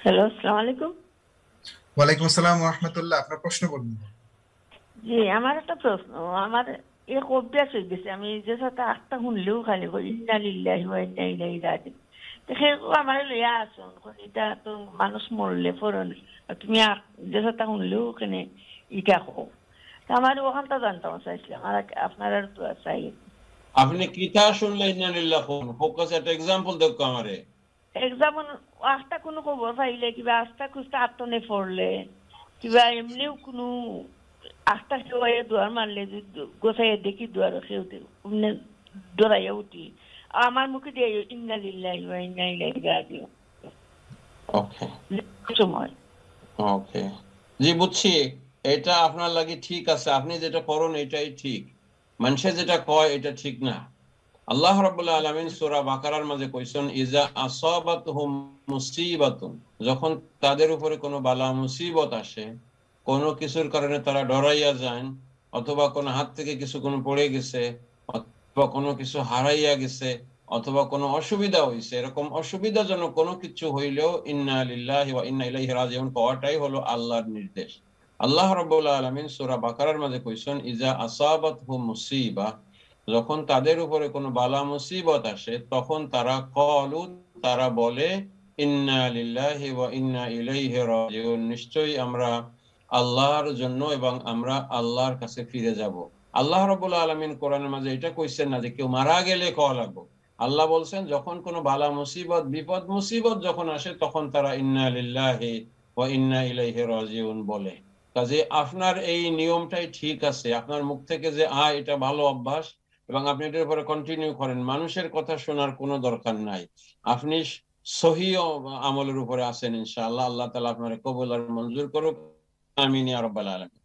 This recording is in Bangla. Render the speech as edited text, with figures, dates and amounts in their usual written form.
হ্যালো, আসসালামু আলাইকুম। ওয়ালাইকুম আসসালাম ওয়া রাহমাতুল্লাহ। আপনার প্রশ্ন করুন। জি, আমার একটা প্রশ্ন। আমার এক অভ্যাস হয়ে গেছে, আমি যে সাথে আটটা শুনলেও খালি কই ইন্না লিল্লাহি ওয়া ইন্না ইলাইহি রাজিউন। তো সেরকম আমার লইয়া আসুন, এটা তো মানুষ মরলে ফরন তুমি যে সাথে শুনলেও ওখানে ইটা কো। তা আমার ওখানটা জানতাম চাইছিলাম, আর আপনার আর তো চাই। আপনি কিতা শুনলে ইন্নালিল্লাহ ফোকাস একটা এক্সাম্পল দেখো আমারে। যেমন আস্থা কোনো খবর পাইলে কিবা আস্থা খুঁজতে আত্মনে পড়লে কিবা এমনিও কোনো আস্থা সেবাই দুয়ার মারলে গোসাই দেখি দুয়ার সেও দৌড়াইয়া উঠি আমার মুখে দিয়ে ইন্না লিল্লাহি ওয়া ইন্না ইলাইহি রাজিউন ওকে সময়। ওকে, জি বুঝছি। এটা আপনার লাগি ঠিক আছে, আপনি যেটা করেন এটাই ঠিক। মানুষে যেটা কয় এটা ঠিক না। আল্লাহ রাব্বুল আলামিন সূরা বাকারার মাঝে কইছেন ইজা আসাবাতহুম মুসিবাতুন, যখন তাদের উপরে কোনো বালা মুসিবত আসে, কোনো কিছুর কারণে তারা ডরাইয়া যায়, অথবা কোনো হাত থেকে কিছু কোনো পড়ে গেছে, অথবা কোনো কিছু হারাইয়া গেছে, অথবা কোনো অসুবিধা হইছে, এরকম অসুবিধাজনক কোনো কিছু হইলেও ইন্না লিল্লাহি ওয়া ইন্না ইলাইহি রাজিউন কওয়াটাই হলো আল্লাহর নির্দেশ। আল্লাহ রাব্বুল আলামিন সূরা বাকারার মাঝে কইছেন ইজা আসাবাতহুম মুসিবা, যখন তাদের উপরে কোনো বালা মুসিবত আসে তখন তারা বলে ইন্না লিল্লাহি ওয়া ইন্না ইলাইহি রাজিউন, নিশ্চয়ই আমরা আল্লাহর জন্য এবং আমরা আল্লাহর কাছে ফিরে যাব। আল্লাহ রাব্বুল আলামিন কোরআনের মাঝে এটা কইছেন না যে কেউ মারা গেলে কওয়া লাগবে। আল্লাহ বলছেন যখন কোনো বালা মুসিবত বিপদ মুসিবত যখন আসে তখন তারা ইন্না লিল্লাহি ওয়া ইন্না ইলাইহি রাজিউন বলে। কাজে আপনার এই নিয়মটাই ঠিক আছে, আপনার মুখ থেকে যে এটা ভালো অভ্যাস এবং আপনি এটার উপরে কন্টিনিউ করেন, মানুষের কথা শোনার কোনো দরকার নাই। আপনি সহি আমলের উপরে আছেন ইনশাআল্লাহ। আল্লাহ তাআলা আপনার কবুল আর মঞ্জুর করুক। আমিন ইয়া রাব্বাল আলামিন।